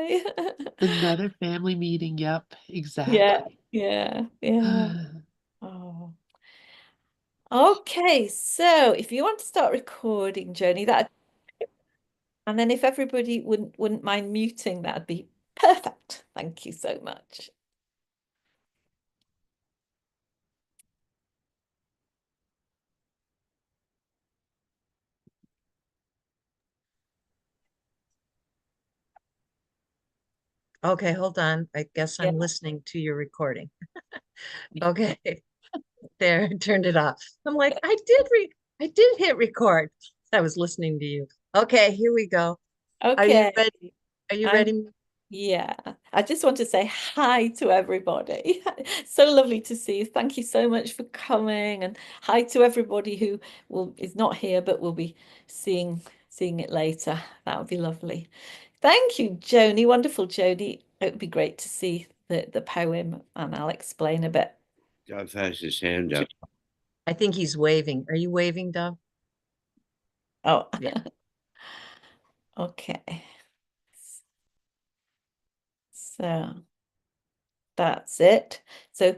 Bye. Another family meeting. Yep, Yeah, exactly. yeah, yeah. Oh. Okay, so if you want to start recording, Joni, that and then if everybody wouldn't mind muting, that'd be perfect. Thank you so much. Okay, hold on. I guess Yeah. I'm listening to your recording. Okay, there, turned it off. I'm like, I did hit record. I was listening to you. Okay, here we go. Are you Okay. ready? Are you I'm ready? Yeah. I just want to say hi to everybody. So lovely to see you. Thank you so much for coming, and hi to everybody who will is not here but will be seeing it later. That would be lovely. Thank you, Joni. Wonderful, Joni. It would be great to see the poem, and I'll explain a bit. Dove has his hand up. I think he's waving. Are you waving, Dove? Oh, Yeah. okay. So that's it. So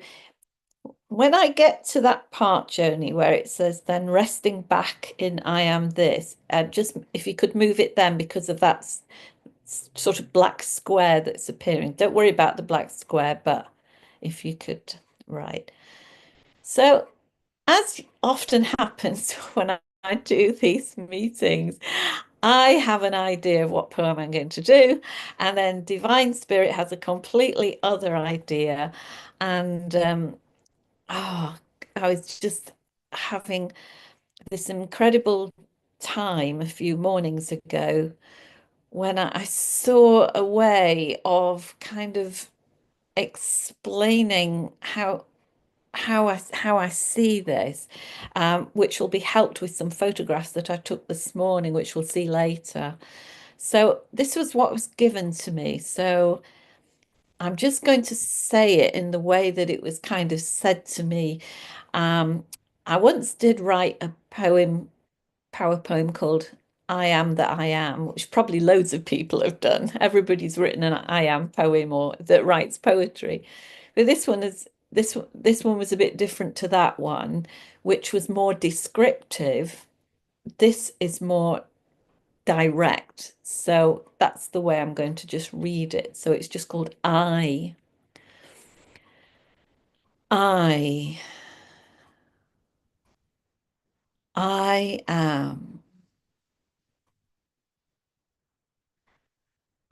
when I get to that part, Joni, where it says then resting back in I am this, and just if you could move it then because of that sort of black square that's appearing. Don't worry about the black square, but if you could, right. So as often happens when I do these meetings, I have an idea of what poem I'm going to do, and then Divine Spirit has a completely other idea. And oh, I was just having this incredible time a few mornings ago when I saw a way of kind of explaining how I see this, which will be helped with some photographs that I took this morning, which we'll see later. So this was what was given to me. So I'm just going to say it in the way that it was kind of said to me. Um, I once did write a power poem called I Am That I Am, which probably loads of people have done. Everybody's written an I am poem or that writes poetry. But this one was a bit different to that one, which was more descriptive. This is more direct. So that's the way I'm going to just read it. So it's just called I I am.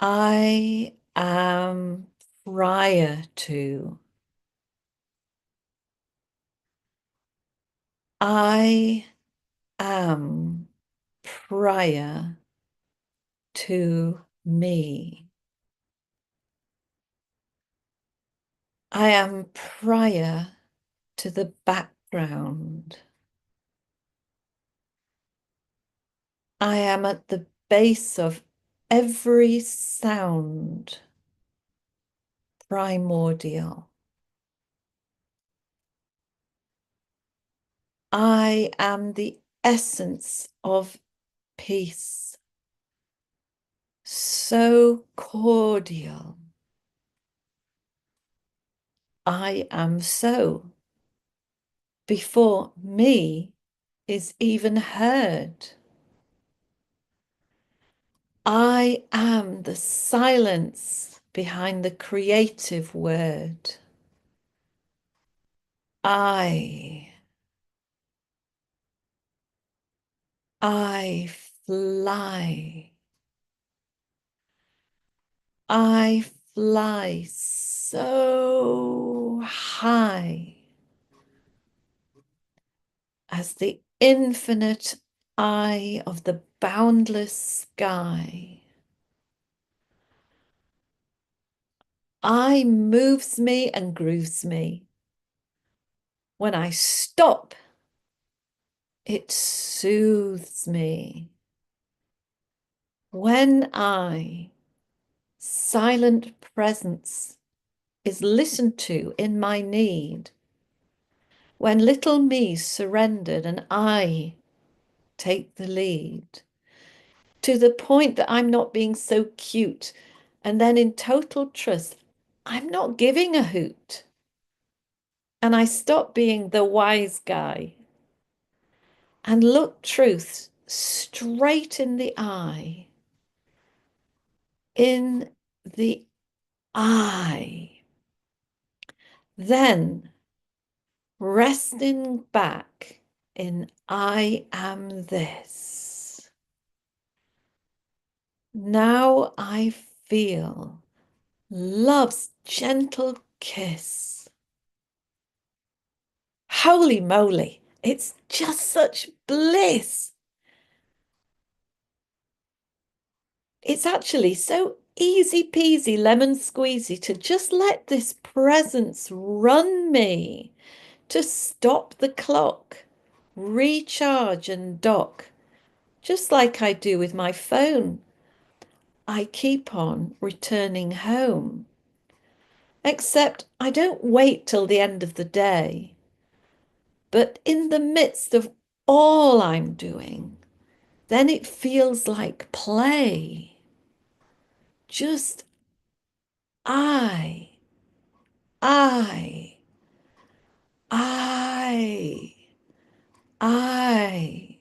I am prior to. I am prior to me. I am prior to the background. I am at the base of every sound, primordial. I am the essence of peace, so cordial. I am so before me is even heard. I am the silence behind the creative word. I, I fly. I fly so high as the infinite eye of the boundless sky. I moves me and grooves me. When I stop, it soothes me. When silent presence, is listened to in my need, when little me surrendered and I take the lead, to the point that I'm not being so cute And then in total trust, I'm not giving a hoot. And I stop being the wise guy and look truth straight in the eye. In the eye. Then resting back in I am this. Now I feel love's gentle kiss. Holy moly, it's just such bliss. It's actually so easy peasy lemon squeezy to just let this presence run me, to stop the clock, recharge and dock, just like I do with my phone. I keep on returning home. Except I don't wait till the end of the day. But in the midst of all I'm doing, then it feels like play. Just I, I, I, I,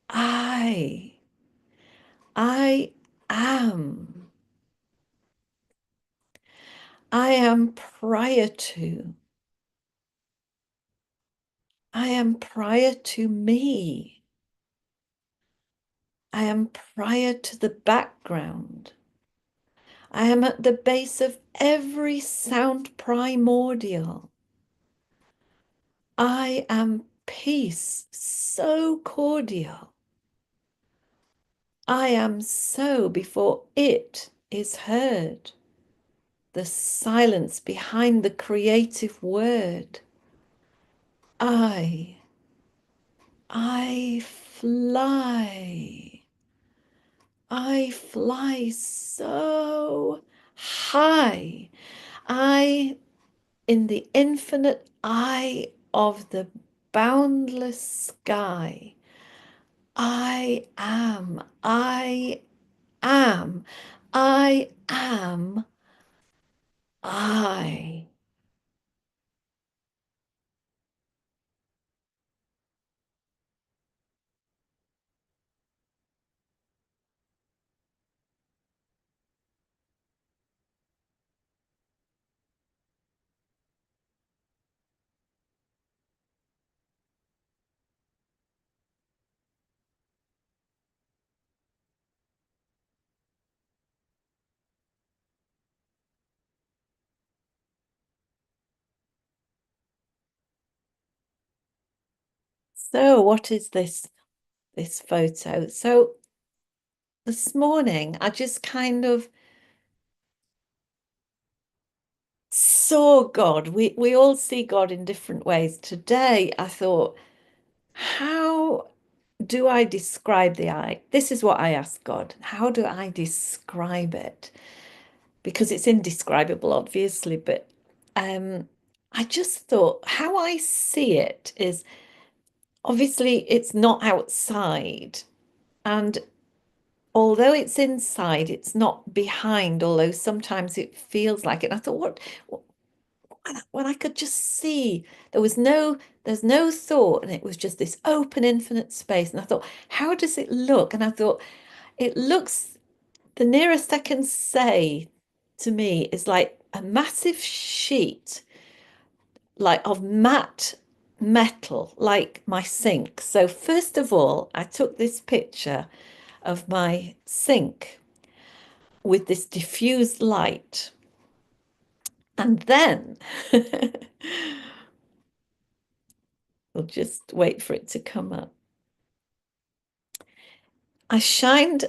I, I am. I am prior to. I am prior to me. I am prior to the background. I am at the base of every sound primordial. I am peace so cordial. I am so before it is heard. The silence behind the creative word. I fly. I fly so high. In the infinite eye of the boundless sky. I am, I am, I am, I. So what is this photo? So this morning I just kind of saw God. We all see God in different ways. Today I thought, how do I describe the eye? This is what I asked God. How do I describe it? Because it's indescribable, obviously, but I just thought how I see it is obviously it's not outside. And although it's inside, it's not behind, although sometimes it feels like it. And I thought, when I could just see, there's no thought, and it was just this open, infinite space. And I thought, how does it look? And I thought, it looks, the nearest I can say to me is like a massive sheet, like of matte metal, like my sink. So first of all, I took this picture of my sink with this diffused light. And then we'll just wait for it to come up. I shined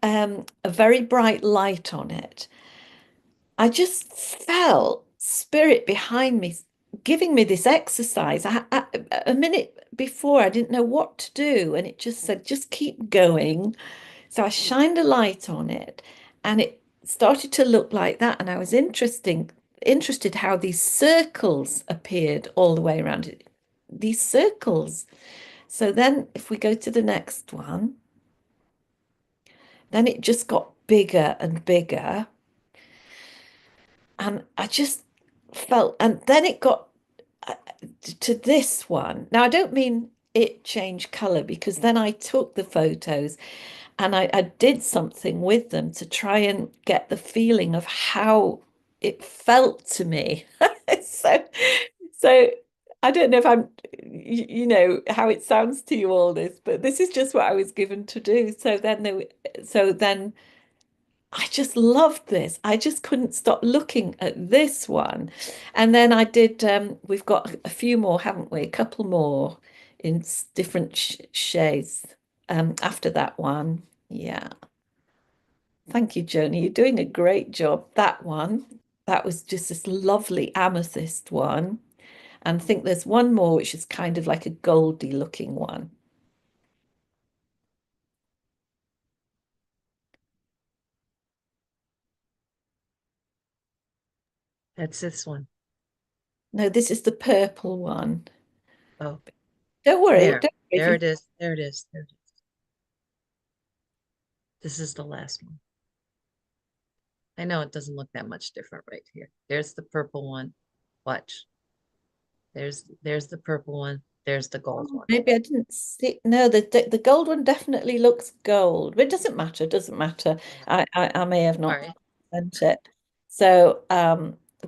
a very bright light on it. I just felt spirit behind me giving me this exercise. A minute before, I didn't know what to do, and it just said, just keep going. So I shined a light on it, and it started to look like that. And I was interested how these circles appeared all the way around it. These circles. So then if we go to the next one, then it just got bigger and bigger. And I just felt, and then it got to this one. Now, I don't mean it changed color, because then I took the photos and I did something with them to try and get the feeling of how it felt to me. So, so I don't know if I'm, how it sounds to you, all this, but this is just what I was given to do. So then I just loved this. I just couldn't stop looking at this one. And then I did, we've got a few more, haven't we? A couple more in different shades after that one. Yeah. Thank you, Joni. You're doing a great job. That one, that was just this lovely amethyst one. And I think there's one more, which is kind of like a goldy looking one. That's this one. No, this is the purple one. Oh, Don't worry. there. Don't worry. There it is. There it is. There it is. This is the last one. I know it doesn't look that much different right here. There's the purple one. Watch. There's the purple one. There's the gold one. Maybe I didn't see. No, the gold one definitely looks gold, but it doesn't matter. It doesn't matter. I may have not Sorry. sent it. So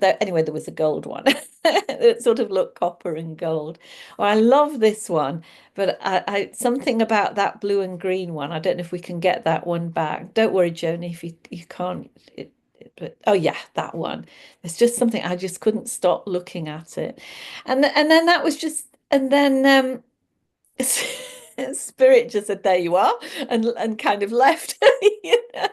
anyway, there was a gold one that sort of looked copper and gold. Oh, I love this one, but I something about that blue and green one. I don't know if we can get that one back. Don't worry, Joni, if you can't. But oh yeah, that one. There's just something I just couldn't stop looking at it, and then that was just, and then Spirit just said, "There you are," and kind of left, you know.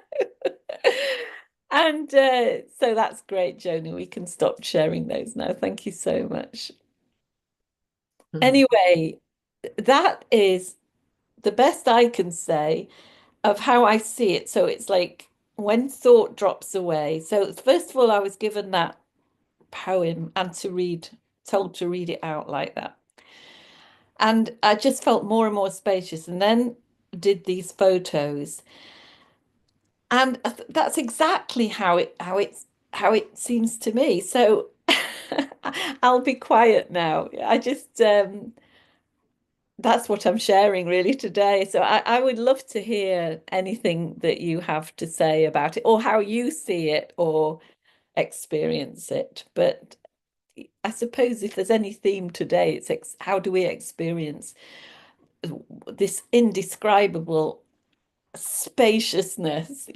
And so that's great, Joni. We can stop sharing those now. Thank you so much. Anyway, that is the best I can say of how I see it. So it's like when thought drops away. So first of all, I was given that poem and told to read it out like that. And I just felt more and more spacious, and then did these photos. And that's exactly how it seems to me. So I'll be quiet now. I just that's what I'm sharing really today. So I would love to hear anything that you have to say about it, or how you see it or experience it. But I suppose if there's any theme today, it's how do we experience this indescribable spaciousness,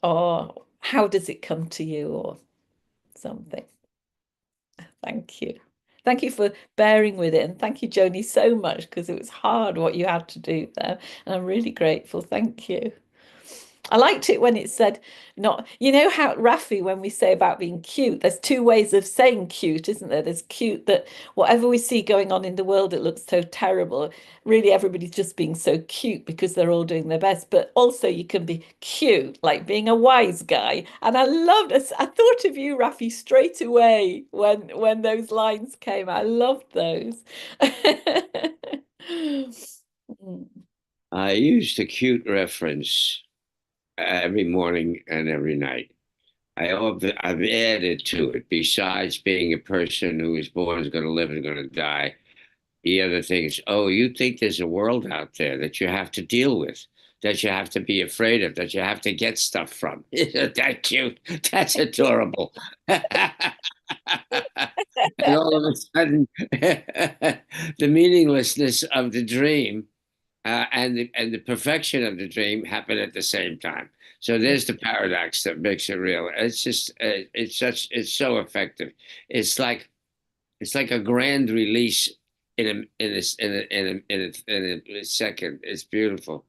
or how does it come to you, or something. Thank you. Thank you for bearing with it. And thank you, Joni, so much, because it was hard what you had to do there. And I'm really grateful. Thank you. I liked it when it said not, how Rafi, when we say about being cute, there's two ways of saying cute, isn't there? There's cute that whatever we see going on in the world, it looks so terrible. Really, everybody's just being so cute because they're all doing their best. But also you can be cute, like being a wise guy. And I loved it. I thought of you, Rafi, straight away when those lines came. I loved those. I use the cute reference every morning and every night. I've added to it, besides being a person who is born, is going to live, and going to die. The other thing is, oh, you think there's a world out there that you have to deal with, that you have to be afraid of, that you have to get stuff from. Isn't that cute? That's adorable. And all of a sudden, the meaninglessness of the dream and the perfection of the dream happen at the same time. So there's the paradox that makes it real. It's just it's so effective. It's like a grand release in a second. It's beautiful.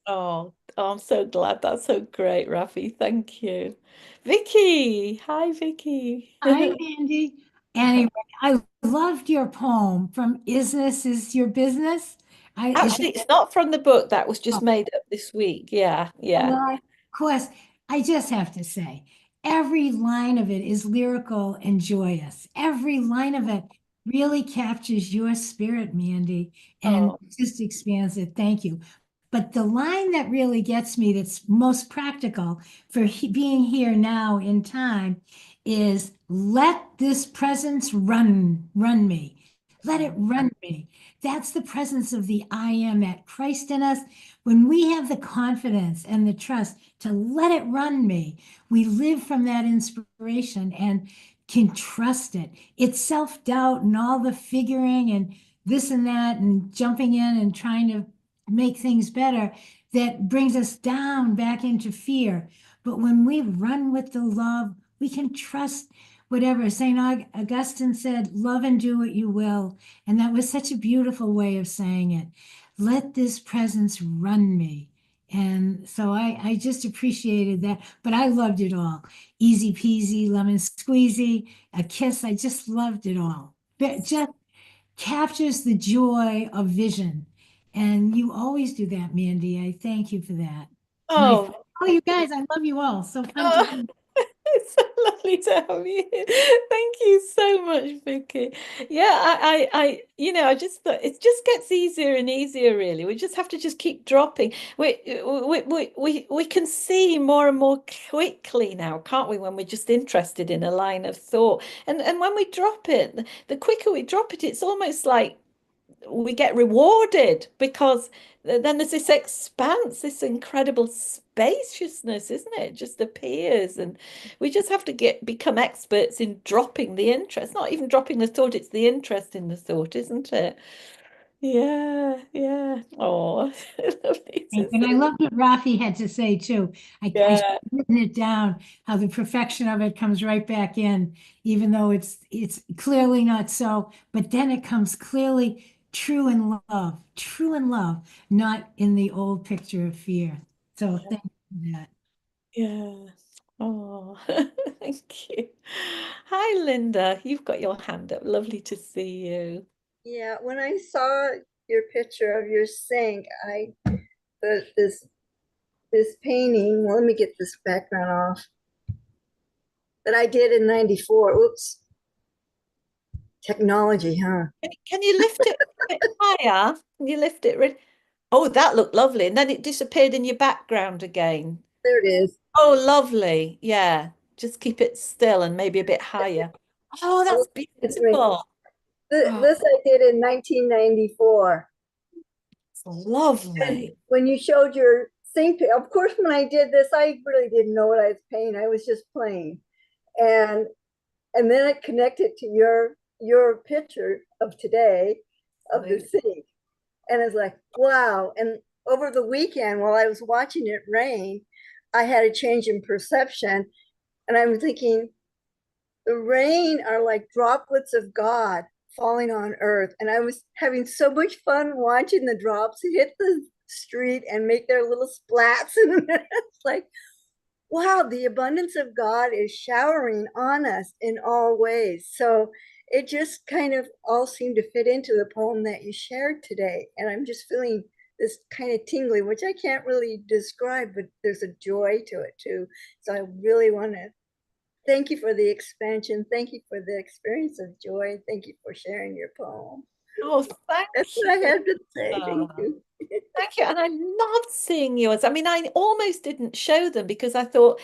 Oh, I'm so glad. That's so great, Rafi. Thank you. Vicky. Hi, Vicky. Hi, Mandy. Anyway, I loved your poem from Is-ness is Your Business. Actually, it's not from the book. That was just Oh, made up this week. Yeah, yeah. well, of course, I just have to say, every line of it is lyrical and joyous. Every line of it really captures your spirit, Mandy, and Oh, just expands it. Thank you. But the line that really gets me, that's most practical for being here now in time, is let this presence run me. Let it run me. That's the presence of the I am, that Christ in us. When we have the confidence and the trust to let it run me, we live from that inspiration and can trust it. It's self-doubt and all the figuring and this and that and jumping in and trying to make things better that brings us down back into fear. But when we run with the love, we can trust whatever. St. Augustine said, love and do what you will. And that was such a beautiful way of saying it. Let this presence run me. And so I just appreciated that, but I loved it all. Easy peasy, lemon squeezy, a kiss. I just loved it all. But just captures the joy of vision. And you always do that, Mandy. I thank you for that. Oh, You guys, I love you all. So fun to it's so lovely to have you here. Thank you so much, Vicky. Yeah, I just thought it just gets easier and easier, really. We just have to just keep dropping. We can see more and more quickly now, can't we, when we're just interested in a line of thought. And when we drop it, the quicker we drop it, it's almost like we get rewarded, because then there's this expanse, this incredible spaciousness, isn't it? It just appears, and we just have to become experts in dropping the interest, not even dropping the thought, it's the interest in the thought, isn't it? Yeah, yeah. Oh, lovely to And I see. love what Rafi had to say too. I Yeah. written it down, how the perfection of it comes right back in, even though it's clearly not so, but then it comes clearly true in love, not in the old picture of fear. So thank you for that. Yeah. Oh, thank you. Hi, Linda. You've got your hand up. Lovely to see you. Yeah, when I saw your picture of your sink, this painting, well, let me get this background off, that I did in 94. Oops. Technology, huh? Can you lift it a bit higher? Can you lift it? Oh, that looked lovely. And then it disappeared in your background again. There it is. Oh, lovely. Yeah. Just keep it still and maybe a bit higher. Oh, that's It's me. beautiful. Oh, This I did in 1994. it's lovely. When you showed your sink, of course, when I did this, I really didn't know what I was painting. I was just playing. And then it connected to your picture of today of the sink. And it's like, wow. And over the weekend, while I was watching it rain, I had a change in perception. And I'm thinking, the rain are like droplets of God falling on earth. And I was having so much fun watching the drops hit the street and make their little splats. And it's like, wow, the abundance of God is showering on us in all ways. So it just kind of all seemed to fit into the poem that you shared today. And I'm just feeling this kind of tingly, which I can't really describe, but there's a joy to it too. So I really want to thank you for the expansion. Thank you for the experience of joy. Thank you for sharing your poem. Oh, thank That's you. what I had to say. Thank you. Thank you. And I loved seeing yours. I mean, I almost didn't show them because I thought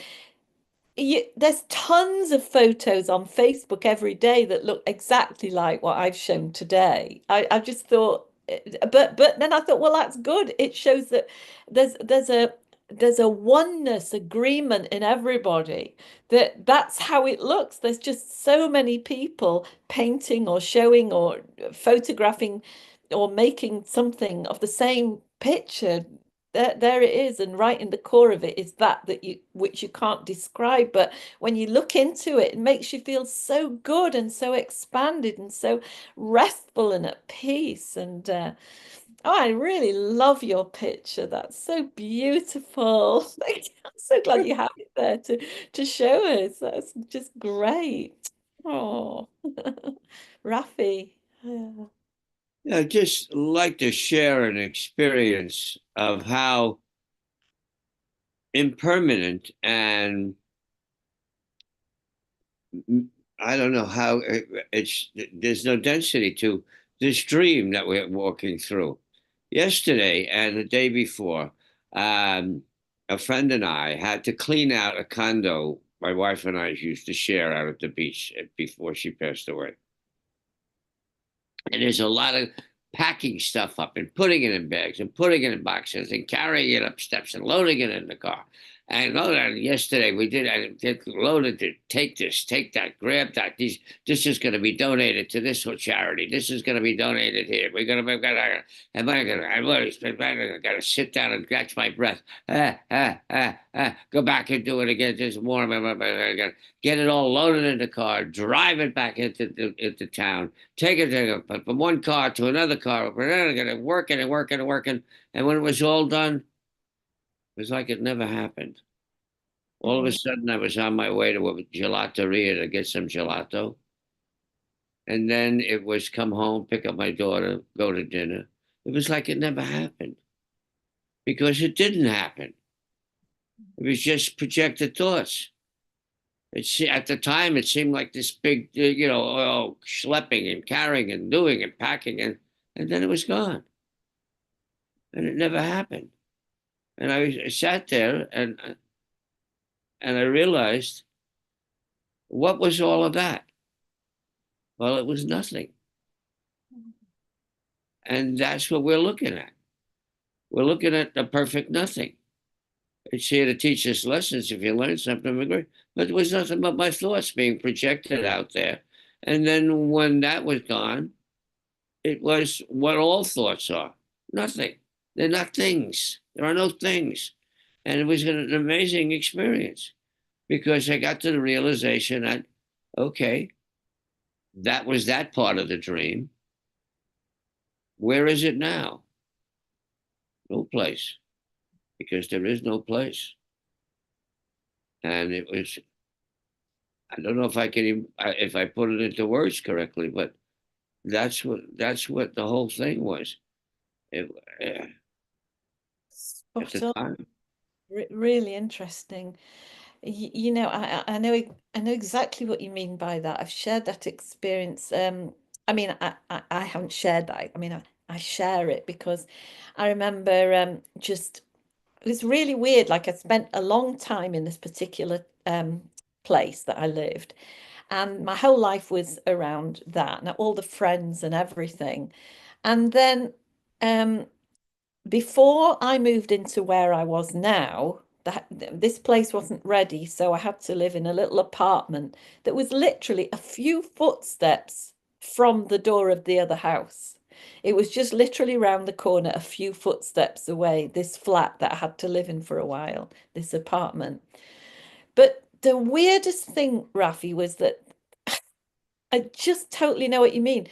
there's tons of photos on Facebook every day that look exactly like what I've shown today. I just thought, but then I thought, well, that's good. It shows that there's a oneness agreement in everybody, that's how it looks. There's just so many people painting or showing or photographing or making something of the same picture. There it is, and right in the core of it is that which you can't describe, but when you look into it, it makes you feel so good and so expanded and so restful and at peace. And oh, I really love your picture. That's so beautiful. I'm so glad you have it there to show us. That's just great. Oh, Rafi. Yeah. Yeah, I'd just like to share an experience of how impermanent and I don't know how there's no density to this dream that we're walking through. yesterday and the day before, a friend and I had to clean out a condo my wife and I used to share out at the beach before she passed away. And there's a lot of packing stuff up and putting it in bags and putting it in boxes and carrying it up steps and loading it in the car. And yesterday we did. I did loaded it. Take this, take that, grab that. This is going to be donated to this charity. This is going to be donated here. We're going to. Am I going to? I'm got to sit down and catch my breath. Go back and do it again. Just more. Get it all loaded in the car. Drive it back into town. Take it from one car to another car. We're going to working and working and working. And when it was all done, it was like it never happened. All of a sudden, I was on my way to a gelateria to get some gelato. And then it was come home, pick up my daughter, go to dinner. It was like it never happened because it didn't happen. It was just projected thoughts. At the time, it seemed like this big, schlepping and carrying and doing and packing. And then it was gone. And it never happened. And I sat there and I realized, what was all of that? Well, it was nothing. And that's what we're looking at. We're looking at the perfect nothing. It's here to teach us lessons. If you learn something, great. But it was nothing but my thoughts being projected out there. And then when that was gone, it was what all thoughts are. Nothing. They're not things. There are no things. And it was an amazing experience because I got to the realization that, okay, that was that part of the dream. Where is it now? No place, because there is no place. And it was, I don't know if I can even, if I put it into words correctly, but that's what the whole thing was. It, at the time. Really interesting. I know exactly what you mean by that. I've shared that experience. I mean, I haven't shared that. I mean, I share it because I remember just it was really weird. Like I spent a long time in this particular place that I lived, and my whole life was around that, and all the friends and everything. And then before I moved into where I was now, this place wasn't ready, so I had to live in a little apartment that was literally a few footsteps from the door of the other house. It was just literally round the corner, a few footsteps away, this flat that I had to live in for a while, this apartment. But the weirdest thing, Rafi, was that I just totally know what you mean.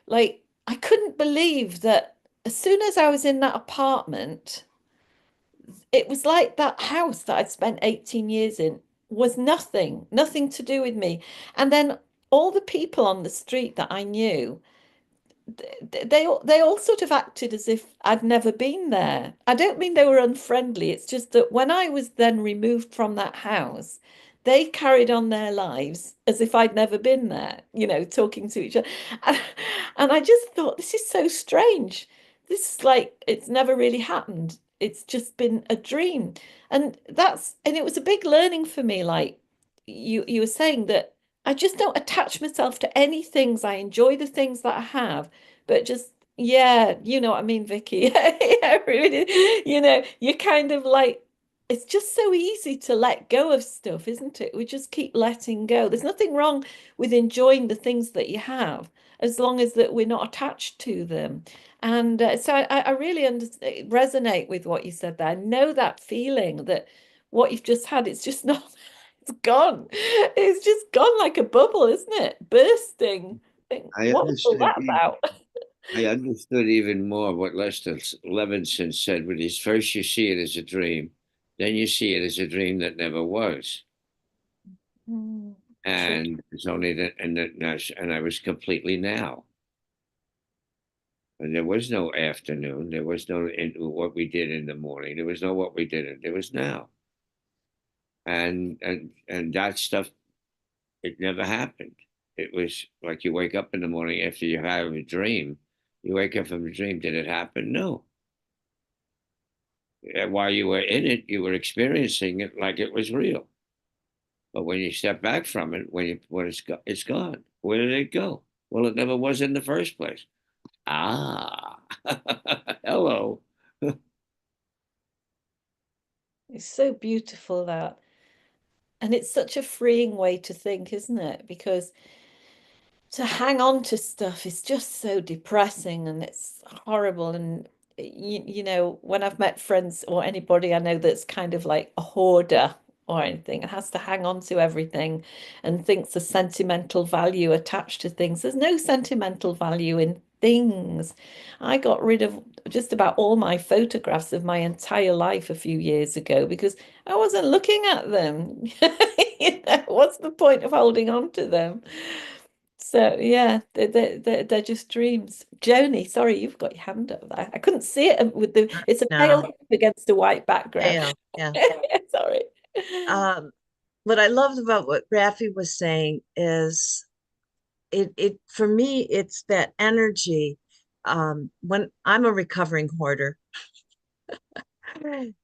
Like, I couldn't believe that as soon as I was in that apartment, it was like that house that I'd spent 18 years in was nothing to do with me. And then all the people on the street that I knew, they all sort of acted as if I'd never been there. I don't mean they were unfriendly. It's just that when I was then removed from that house, they carried on their lives as if I'd never been there, talking to each other. And I just thought, this is so strange. This is like, it's never really happened. It's just been a dream. And it was a big learning for me. Like you were saying that I just don't attach myself to any things. I enjoy the things that I have, but just, yeah, you know what I mean, Vicky. Yeah, really, you kind of like, it's just so easy to let go of stuff, isn't it? We just keep letting go. There's nothing wrong with enjoying the things that you have, as long as that we're not attached to them. And so I really resonate with what you said there. I know that feeling that what you've just had, it's just not, it's gone. It's just gone like a bubble, isn't it? Bursting. What was all that about? I understood even more what Lester Levinson said, which is first you see it as a dream, then you see it as a dream that never was. And it's only that, and I was completely now. And there was no afternoon. There was no what we did in the morning. There was no what we did. There was now. And that stuff, it never happened. It was like you wake up in the morning after you have a dream. You wake up from a dream. Did it happen? No. while you were in it, you were experiencing it like it was real. But when you step back from it, when it's gone. Where did it go? Well, it never was in the first place. Ah, hello. It's so beautiful that. And it's such a freeing way to think, isn't it? Because to hang on to stuff is just so depressing and it's horrible. And you know, when I've met friends or anybody I know that's kind of like a hoarder or anything, and has to hang on to everything and thinks there's sentimental value attached to things. There's no sentimental value in things. I got rid of just about all my photographs of my entire life a few years ago because I wasn't looking at them. You know, what's the point of holding on to them? So yeah, they're just dreams. Joni, sorry, you've got your hand up there. I couldn't see it with the. It's a pale No, against a white background. pale, yeah. Sorry. What I loved about what Raffi was saying is it for me, it's that energy. When I'm a recovering hoarder,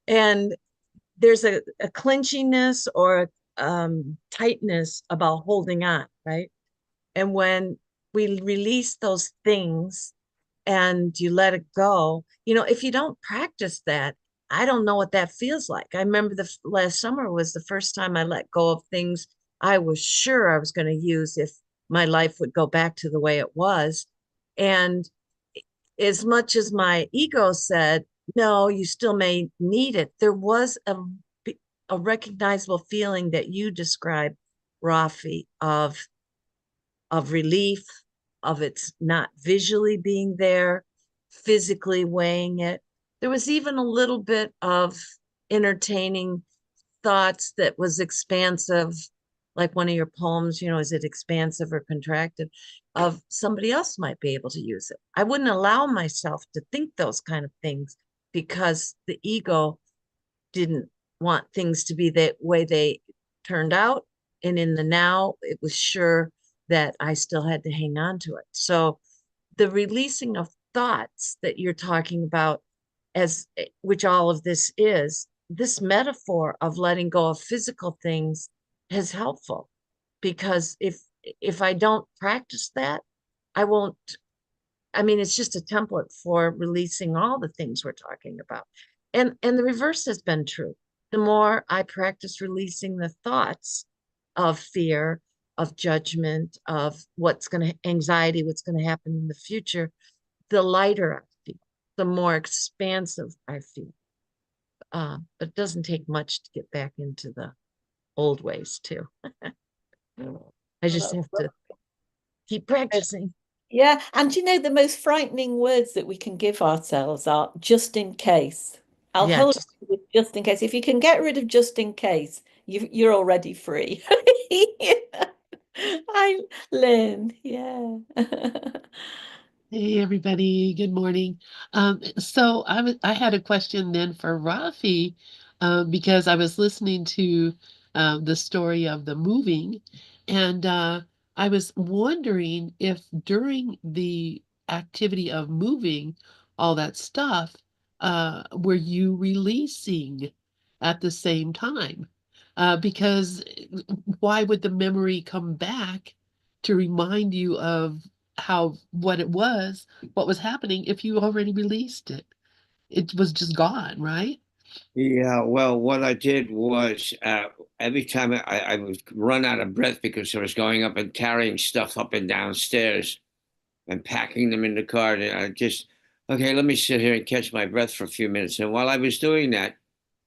and there's a clinchiness or tightness about holding on, right? And when we release those things and you let it go, you know, if you don't practice that, I don't know what that feels like. I remember the last summer was the first time I let go of things I was sure I was going to use if my life would go back to the way it was. And as much as my ego said, no, you still may need it, there was a recognizable feeling that you described, Rafi, of relief, of it's not visually being there, physically weighing it. There was even a little bit of entertaining thoughts that was expansive, like one of your poems, you know, is it expansive or contracted? Of somebody else might be able to use it. I wouldn't allow myself to think those kind of things because the ego didn't want things to be the way they turned out. And in the now, it was sure that I still had to hang on to it. So the releasing of thoughts that you're talking about, as which all of this is, this metaphor of letting go of physical things is helpful because if I don't practice that, I won't. I mean, it's just a template for releasing all the things we're talking about. And the reverse has been true. The more I practice releasing the thoughts of fear, of judgment, of what's going to anxiety, what's going to happen in the future, the lighter I feel, the more expansive I feel. But it doesn't take much to get back into the old ways too. I just have to keep practicing. Yeah, and you know, the most frightening words that we can give ourselves are just in case. I'll Yeah, hold you with just in case. If you can get rid of just in case, you're already free. I Lynn, yeah. Hey everybody, good morning. So I had a question then for Rafi, because I was listening to the story of the moving, and I was wondering if during the activity of moving all that stuff, were you releasing at the same time? Because why would the memory come back to remind you of what it was, what was happening if you already released it? It was just gone, right? Yeah, well, what I did was every time I would run out of breath because I was going up and carrying stuff up and downstairs and packing them in the car. And I just, okay, let me sit here and catch my breath for a few minutes. And while I was doing that,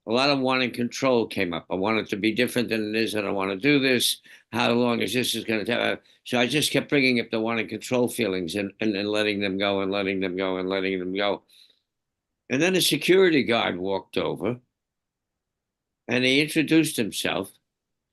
a lot of wanting control came up. I want it to be different than it is. I don't want to do this. How long is this is going to take? So I just kept bringing up the wanting control feelings and letting them go and letting them go and letting them go. And then a security guard walked over and he introduced himself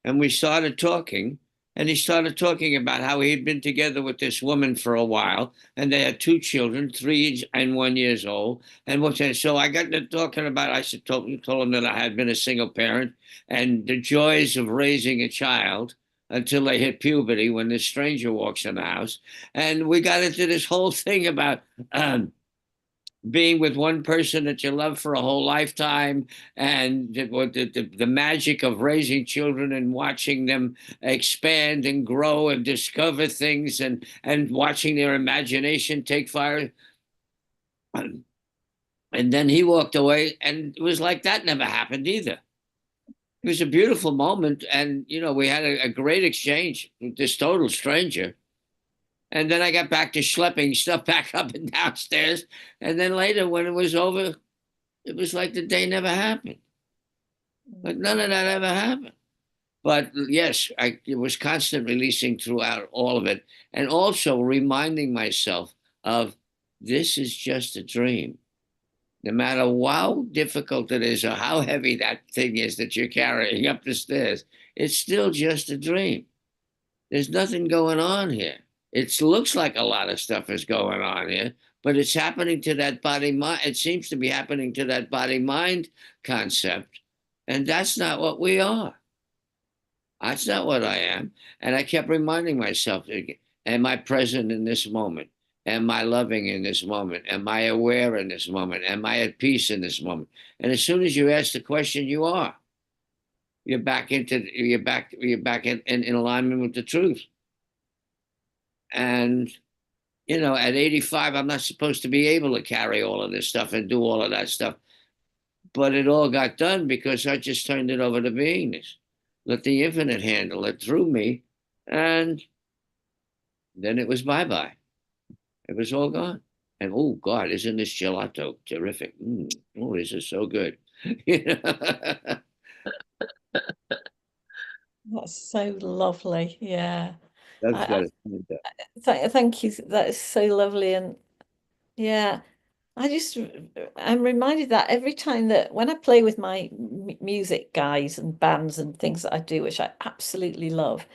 and we started talking. And he started talking about how he'd been together with this woman for a while, and they had two children, 3 and 1 years old. And so I got to talking about. I told him that I had been a single parent and the joys of raising a child until they hit puberty when this stranger walks in the house. And we got into this whole thing about being with one person that you love for a whole lifetime, and the magic of raising children and watching them expand and grow and discover things, and watching their imagination take fire. And then he walked away, and it was like that never happened either. It was a beautiful moment, and we had a great exchange with this total stranger. And then I got back to schlepping stuff back up and downstairs. And then later, when it was over, it was like the day never happened. Like none of that ever happened. But yes, it was constant releasing throughout all of it. And also reminding myself of, this is just a dream. No matter how difficult it is or how heavy that thing is that you're carrying up the stairs, it's still just a dream. There's nothing going on here. It looks like a lot of stuff is going on here, but it's happening to that body mind. It seems to be happening to that body mind concept. And that's not what we are. That's not what I am. And I kept reminding myself, am I present in this moment? Am I loving in this moment? Am I aware in this moment? Am I at peace in this moment? And as soon as you ask the question, you are. You're back in alignment with the truth. And at 85, I'm not supposed to be able to carry all of this stuff and do all of that stuff. But it all got done because I just turned it over to beingness. Let the infinite handle it through me. And then it was bye-bye. It was all gone. And oh God, isn't this gelato terrific? Oh, this is so good. That's so lovely. Yeah. That's I, got thank you. That is so lovely. And yeah, I'm reminded that every time that when I play with my music guys and bands and things that I do, which I absolutely love,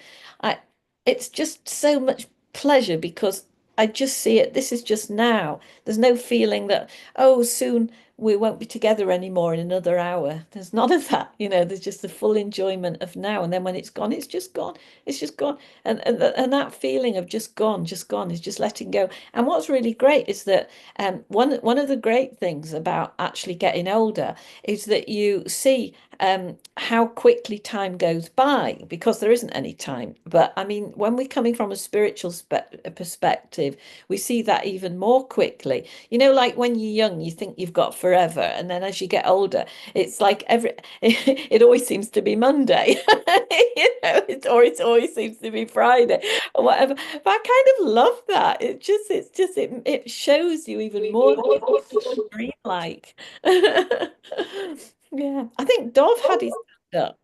I it's just so much pleasure because I just see it. This is just now. There's no feeling that, oh, soon we won't be together anymore in another hour. There's none of that. There's just the full enjoyment of now. And then when it's gone, it's just gone. It's just gone. And that feeling of just gone is just letting go. And what's really great is that one of the great things about actually getting older is that you see how quickly time goes by because there isn't any time. But I mean, when we're coming from a spiritual perspective, we see that even more quickly. Like when you're young, you think you've got forever, and then as you get older, it's like it always seems to be Monday, or it always seems to be Friday or whatever. But I kind of love that. It shows you even more dreamlike. Yeah, I think Dov had his hand up.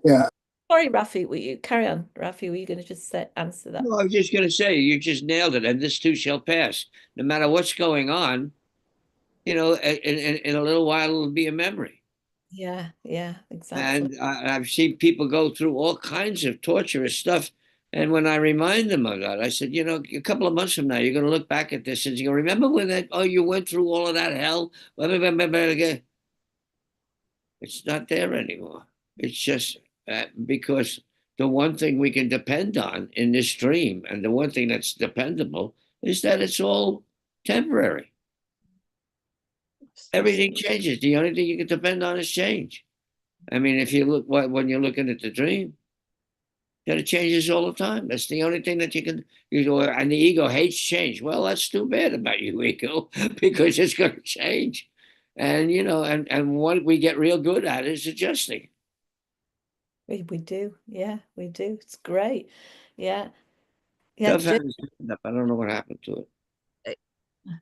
Yeah. Sorry, Rafi, will you carry on? Rafi, were you going to just answer that? No, I was just going to say, you just nailed it. And this too shall pass. No matter what's going on, in a little while, it'll be a memory. Yeah, exactly. And I've seen people go through all kinds of torturous stuff. And when I remind them of that, I said, a couple of months from now, you're going to look back at this and you go, remember when you went through all of that hell? It's not there anymore. It's just because the one thing we can depend on in this dream, and the one thing that's dependable, is that it's all temporary. Everything changes. The only thing you can depend on is change. I mean, if you look when you're looking at the dream, that it changes all the time. That's the only thing that you can. And the ego hates change. Well, that's too bad about you, ego, because it's going to change. And and what we get real good at is adjusting. We do. Yeah, we do. It's great. Yeah. I don't know what happened to it.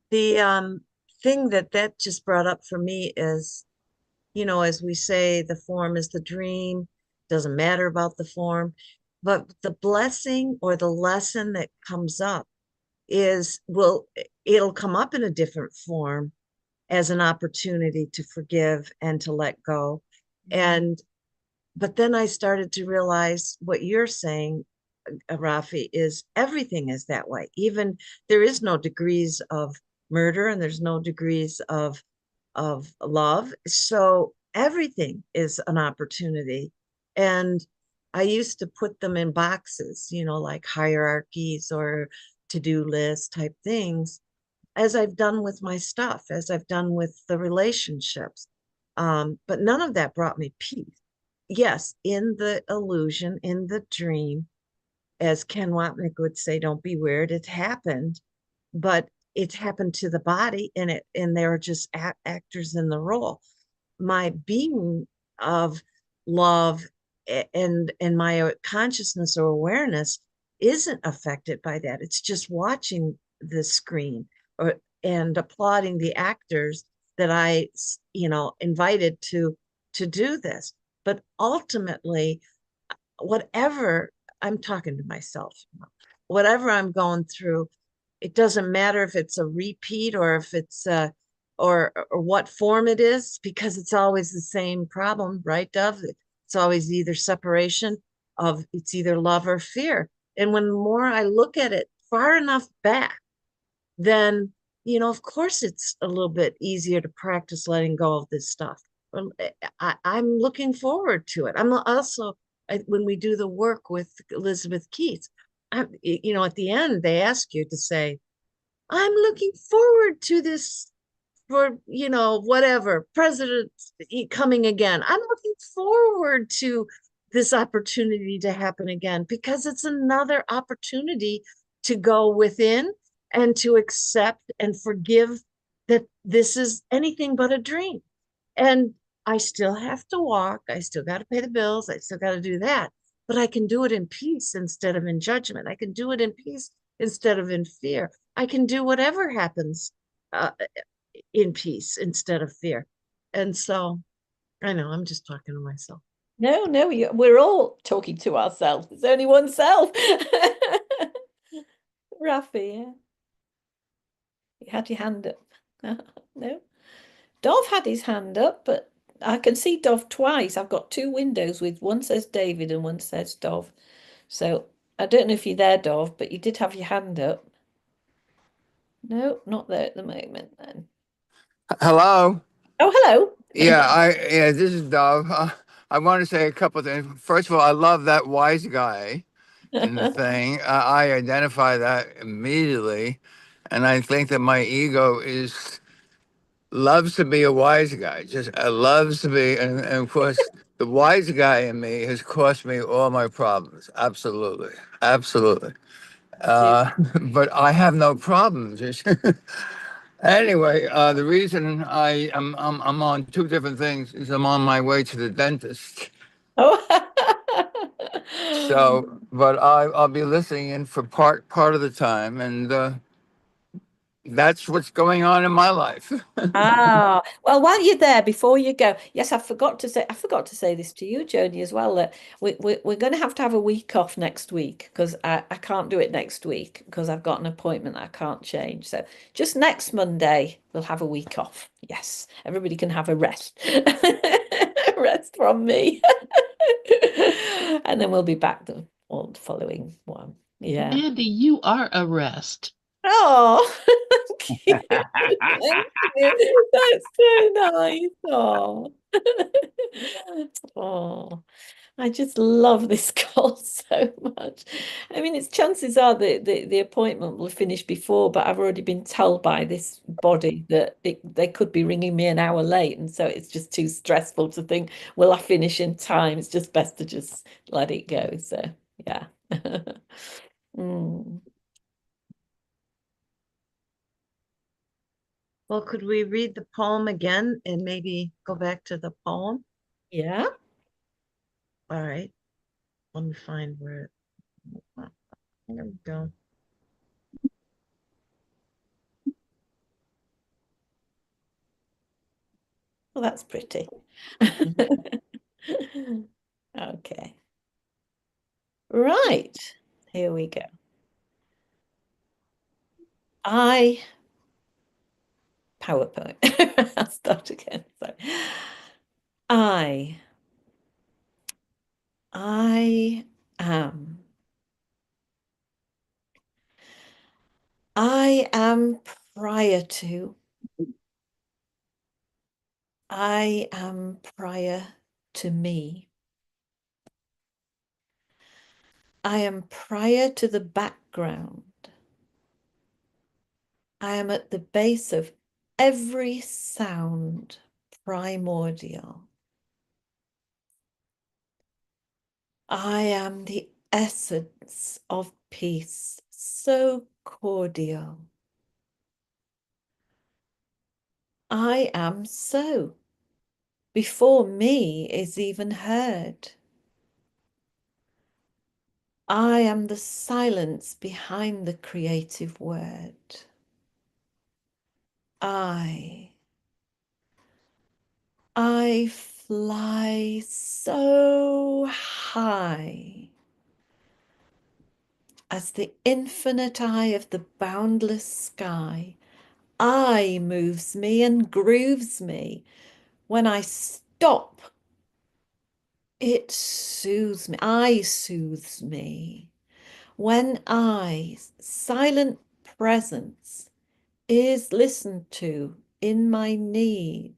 The thing that just brought up for me is, as we say, the form is the dream, doesn't matter about the form, but the blessing or the lesson that comes up it'll come up in a different form as an opportunity to forgive and to let go. But then I started to realize what you're saying, Rafi, is everything is that way. Even there is no degrees of murder and there's no degrees of love. So everything is an opportunity. And I used to put them in boxes, like hierarchies or to-do list type things. as I've done with my stuff, as I've done with the relationships. But none of that brought me peace. Yes, in the illusion, in the dream, as Ken Wapnick would say, don't be weird, it happened, but it happened to the body, and they were just actors in the role. My being of love and my consciousness or awareness isn't affected by that. It's just watching the screen or and applauding the actors that I, invited to do this. But ultimately, whatever I'm talking to myself, whatever I'm going through, it doesn't matter if it's a repeat or if it's or what form it is, because it's always the same problem, right, Dove? It's always either separation of it's either love or fear. And when more I look at it far enough back, then of course it's a little bit easier to practice letting go of this stuff. I'm looking forward to it. I'm also when we do the work with Elizabeth Keats, at the end they ask you to say, I'm looking forward to this for, whatever, president coming again. I'm looking forward to this opportunity to happen again because it's another opportunity to go within and to accept and forgive that this is anything but a dream. And I still have to walk. I still got to pay the bills. I still got to do that. But I can do it in peace instead of in judgment. I can do it in peace instead of in fear. I can do whatever happens in peace instead of fear. And so I know I'm just talking to myself. No, we're all talking to ourselves. It's only oneself. Rafi, yeah. You had your hand up. No. Dov had his hand up, but I can see Dov twice. I've got two windows with one says David and one says Dov. So I don't know if you're there, Dov, but you did have your hand up. No, not there at the moment then. Hello. Oh, hello. Yeah, this is Dove. I want to say a couple of things. First of all, I love that wise guy in the thing. I identify that immediately, and I think that my ego loves to be a wise guy. Just loves to be, and of course, the wise guy in me has cost me all my problems. Absolutely, absolutely. But I have no problems. Anyway, the reason I'm on two different things is I'm on my way to the dentist. Oh. So, but I'll be listening in for part of the time, and that's what's going on in my life. Well, while you're there, before you go, yes, I forgot to say this to you, Joni, as well, that we're going to have a week off next week because I can't do it next week because I've got an appointment that I can't change. So just next Monday, we'll have a week off. Yes, everybody can have a rest. Rest from me. And then we'll be back the following one. Yeah. Mandy, you are a rest. Oh, thank you. Thank you. That's so nice. Oh. Oh, I just love this call so much. I mean, it's chances are that the appointment will finish before, but I've already been told by this body that they could be ringing me an hour late. And so it's just too stressful to think, will I finish in time? It's just best to just let it go. So, yeah. Mm. Well, could we read the poem again and maybe go back to the poem? Yeah. All right. Let me find where it. There we go. Well, that's pretty. Okay. Right. Here we go. PowerPoint. I'll start again. Sorry. I am. I am prior to. I am prior to me. I am prior to the background. I am at the base of every sound, primordial. I am the essence of peace, so cordial. I am so, before me is even heard. I am the silence behind the creative word. I fly so high as the infinite eye of the boundless sky. I moves me and grooves me. When I stop, it soothes me. I soothes me. When I, silent presence, is listened to in my need.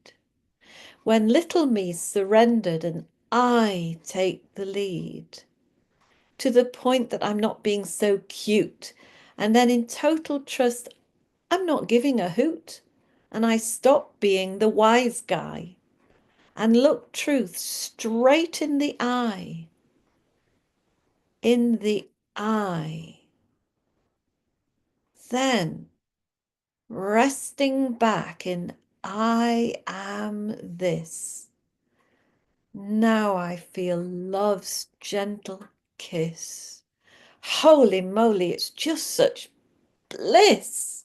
When little me surrendered and I take the lead, to the point that I'm not being so cute. And then in total trust, I'm not giving a hoot. And I stop being the wise guy and look truth straight in the eye. In the eye. Then, resting back in I am this. Now I feel love's gentle kiss. Holy moly, it's just such bliss.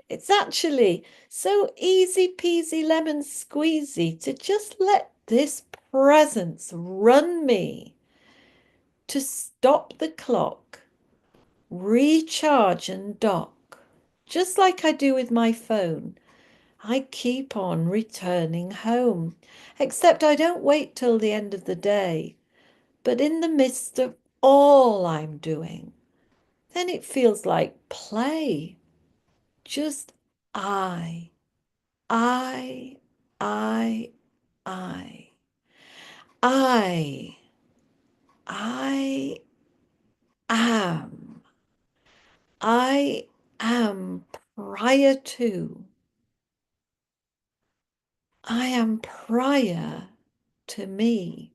It's actually so easy peasy lemon squeezy to just let this presence run me, to stop the clock, recharge and dock, just like I do with my phone. I keep on returning home, except I don't wait till the end of the day, but in the midst of all I'm doing, then it feels like play. Just I, I, I, I, I, I am, I am prior to, I am prior to me,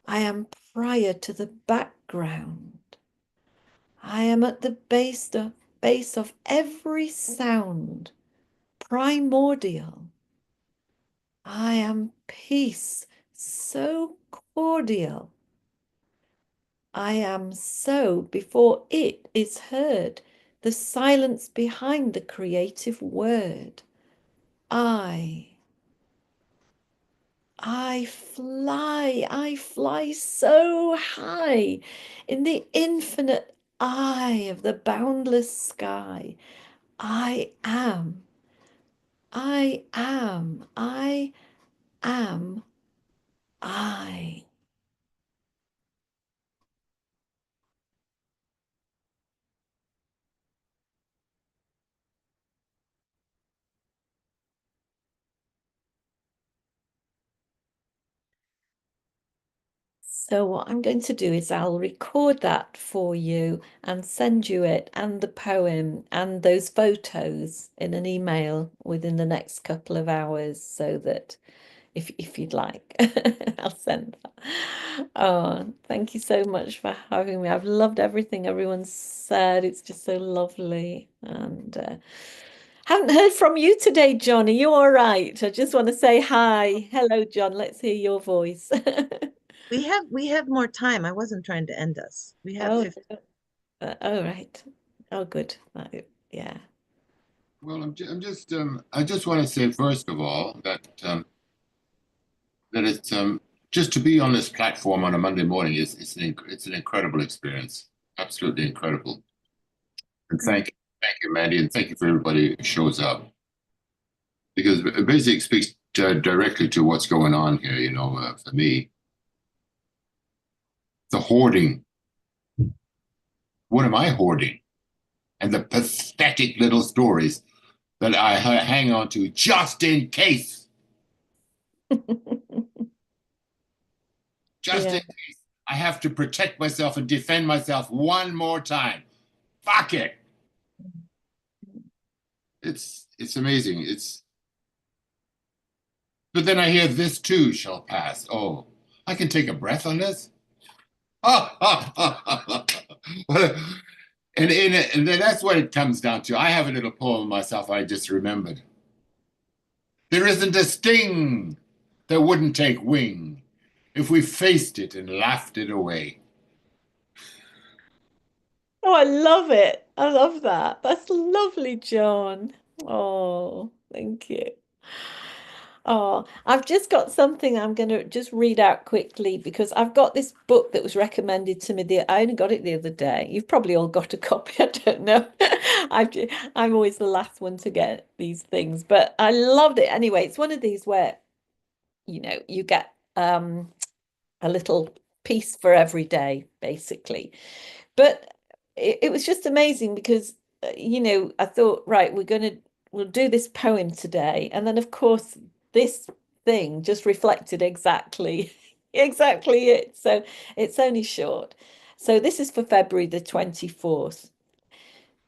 I am prior to the background, I am at the base of every sound, primordial. I am peace, so cordial. I am so before it is heard, the silence behind the creative word. I fly so high in the infinite eye of the boundless sky. I am, I am, I am, I. So what I'm going to do is I'll record that for you and send you it and the poem and those photos in an email within the next couple of hours, so that if you'd like, I'll send that. Oh, thank you so much for having me. I've loved everything everyone's said. It's just so lovely. And haven't heard from you today, John. Are you all right? I just want to say hi. Hello, John. Let's hear your voice. We have more time. I wasn't trying to end us. We have Oh, 50. oh, right. Oh, good. Yeah. Well, I just want to say first of all that it's just to be on this platform on a Monday morning is it's an incredible experience, absolutely incredible. And thank you, Mandy, and thank you for everybody who shows up, because it basically speaks directly to what's going on here. For me, the hoarding. What am I hoarding? And the pathetic little stories that I hang on to just in case. Just Yeah. in case I have to protect myself and defend myself one more time. Fuck it. It's amazing. But then I hear this too shall pass. Oh, I can take a breath on this. And then that's what it comes down to. I have a little poem myself I just remembered. There isn't a sting that wouldn't take wing if we faced it and laughed it away. Oh, I love it. I love that. That's lovely, John. Oh, thank you. Oh, I've just got something I'm going to just read out quickly because I've got this book that was recommended to me. I only got it the other day. You've probably all got a copy. I don't know. I'm always the last one to get these things, but I loved it anyway. It's one of these where, you get a little piece for every day, basically. But it was just amazing because, I thought, right, we'll do this poem today. And then, of course, this thing just reflected exactly it. So it's only short. So this is for February the 24th.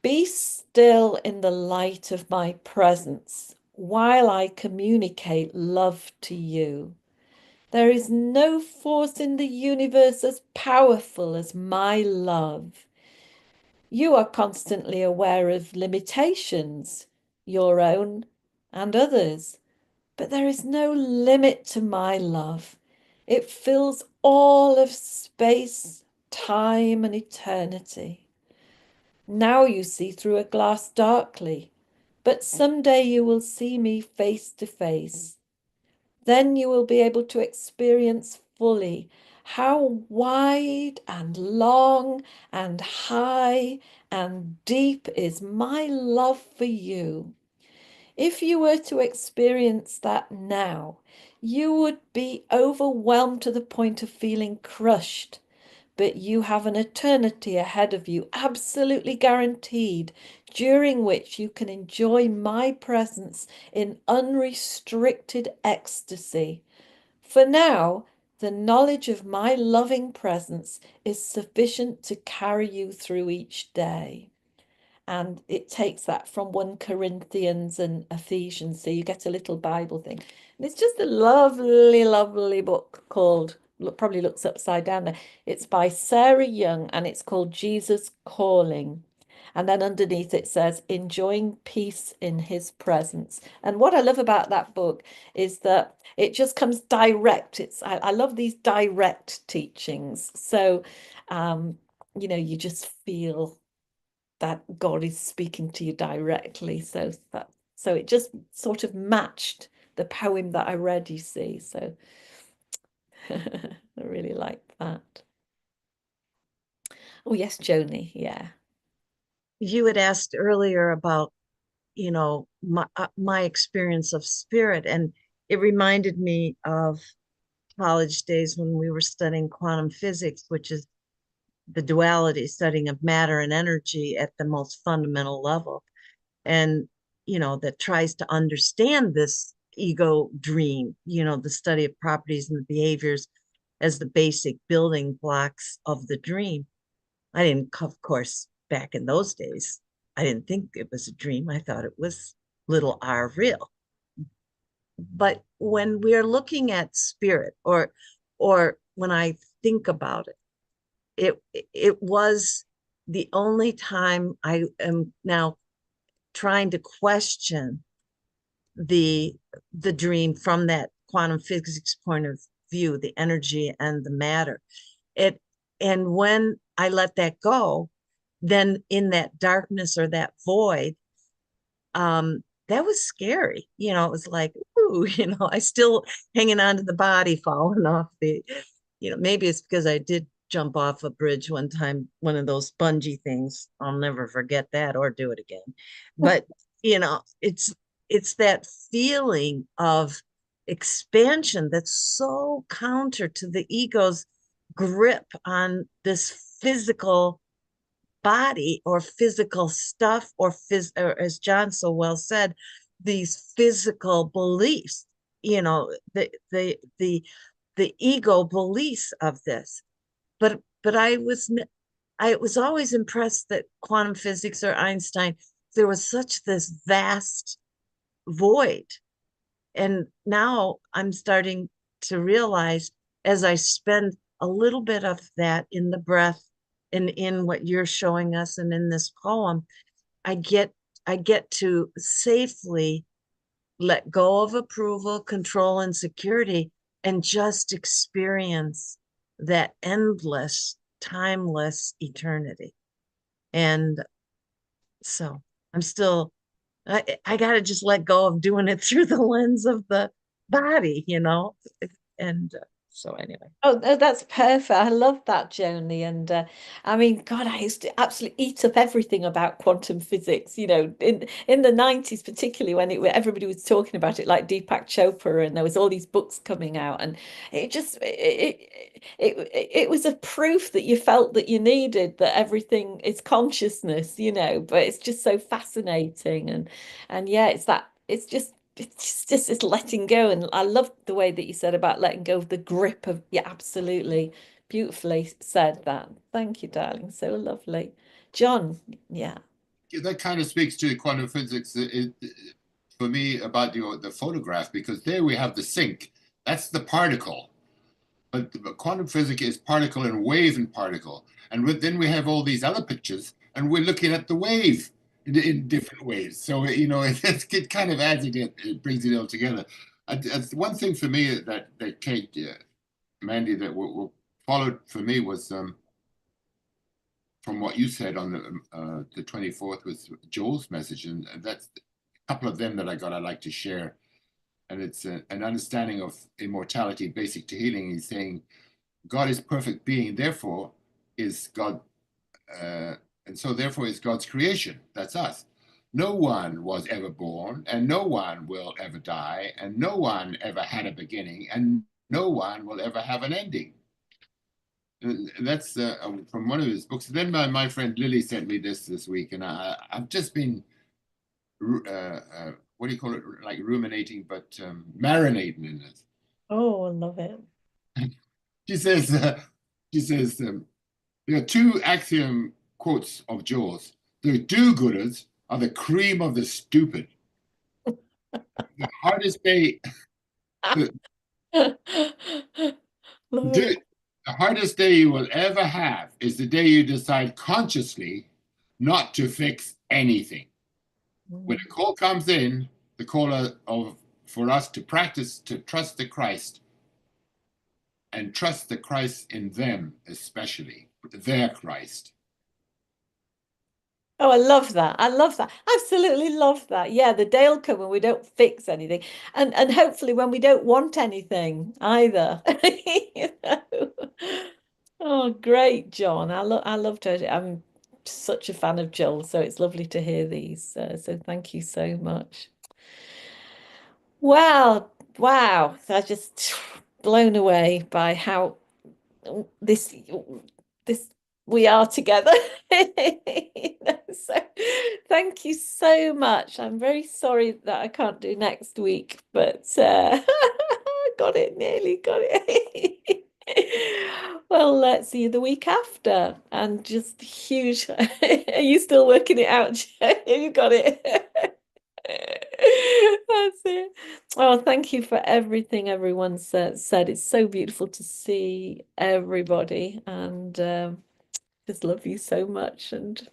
Be still in the light of my presence while I communicate love to you. There is no force in the universe as powerful as my love. You are constantly aware of limitations, your own and others, but there is no limit to my love. It fills all of space, time, and eternity. Now you see through a glass darkly, but someday you will see me face to face. Then you will be able to experience fully how wide and long and high and deep is my love for you. If you were to experience that now, you would be overwhelmed to the point of feeling crushed. But you have an eternity ahead of you, absolutely guaranteed, during which you can enjoy my presence in unrestricted ecstasy. For now, the knowledge of my loving presence is sufficient to carry you through each day. And it takes that from 1 Corinthians and Ephesians. So you get a little Bible thing. And it's just a lovely, lovely book called, probably looks upside down there. It's by Sarah Young and it's called Jesus Calling. And then underneath it says, enjoying peace in his presence. And what I love about that book is that it just comes direct. I love these direct teachings. So, you just feel that God is speaking to you directly. So it just sort of matched the poem that I read, you see. So I really like that. Oh yes, Joni, yeah. You had asked earlier about, my experience of spirit, and it reminded me of college days when we were studying quantum physics, which is the duality studying of matter and energy at the most fundamental level. And, that tries to understand this ego dream, the study of properties and the behaviors as the basic building blocks of the dream. I didn't, of course, back in those days, I didn't think it was a dream. I thought it was little r real. But when we're looking at spirit, or when I think about it was the only time I am now trying to question the dream from that quantum physics point of view, the energy and the matter. And when I let that go, then in that darkness or that void, that was scary. It was like, ooh, I still hanging on to the body, falling off the, maybe it's because I did jump off a bridge one time, one of those bungee things. I'll never forget that or do it again. But, it's that feeling of expansion that's so counter to the ego's grip on this physical body or physical stuff, or as John so well said, these physical beliefs, the ego beliefs of this. But I was always impressed that quantum physics or Einstein there was such this vast void. And now I'm starting to realize, as I spend a little bit of that in the breath and in what you're showing us and in this poem, I get to safely let go of approval, control, and security, and just experience that endless, timeless eternity. And so I'm still, I got to just let go of doing it through the lens of the body, And so anyway. Oh, no, that's perfect. I love that, Joni. And I mean, God, I used to absolutely eat up everything about quantum physics, in the 90s, particularly when everybody was talking about it, like Deepak Chopra, and there was all these books coming out, and it was a proof that you felt that you needed, that everything is consciousness, but it's just so fascinating. And yeah, it's just this letting go. And I love the way that you said about letting go of the grip of, yeah, absolutely. Beautifully said that. Thank you, darling. So lovely. John, yeah. That kind of speaks to quantum physics for me about the photograph, because there we have the sink. That's the particle. But quantum physics is particle and wave and particle. And then we have all these other pictures, and we're looking at the wave in different ways. So, it kind of adds it brings it all together. One thing for me that Kate, Mandy, that followed for me was from what you said on the 24th was Joel's message. And that's a couple of them that I'd like to share. And it's an understanding of immortality, basic to healing. He's saying, God is perfect being, therefore is God, and so therefore is God's creation. That's us. No one was ever born, and no one will ever die, and no one ever had a beginning, and no one will ever have an ending. And that's from one of his books. Then my friend Lily sent me this week, and I've just been, what do you call it, like ruminating, but marinating in it. Oh, I love it. She says, there are two axiom quotes of Jaws. The do-gooders are the cream of the stupid. The hardest day, the hardest day you will ever have is the day you decide consciously not to fix anything. When a call comes in, the call for us to practice to trust the Christ, and trust the Christ in them, especially their Christ. Oh, I love that. I love that. Absolutely love that. Yeah, the day will come when we don't fix anything. And hopefully when we don't want anything either. Oh, great, John. I loved her. I'm such a fan of Joel, so it's lovely to hear these. So thank you so much. Well, wow. I just blown away by how this we are together. So thank you so much. I'm very sorry that I can't do next week, but nearly got it. Well, let's see you the week after. And just huge. Are you still working it out, Jo? You got it. That's it. Oh, thank you for everything everyone said. It's so beautiful to see everybody, and just love you so much, and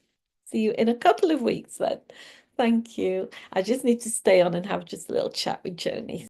see you in a couple of weeks then. Thank you. I just need to stay on and have just a little chat with Joni.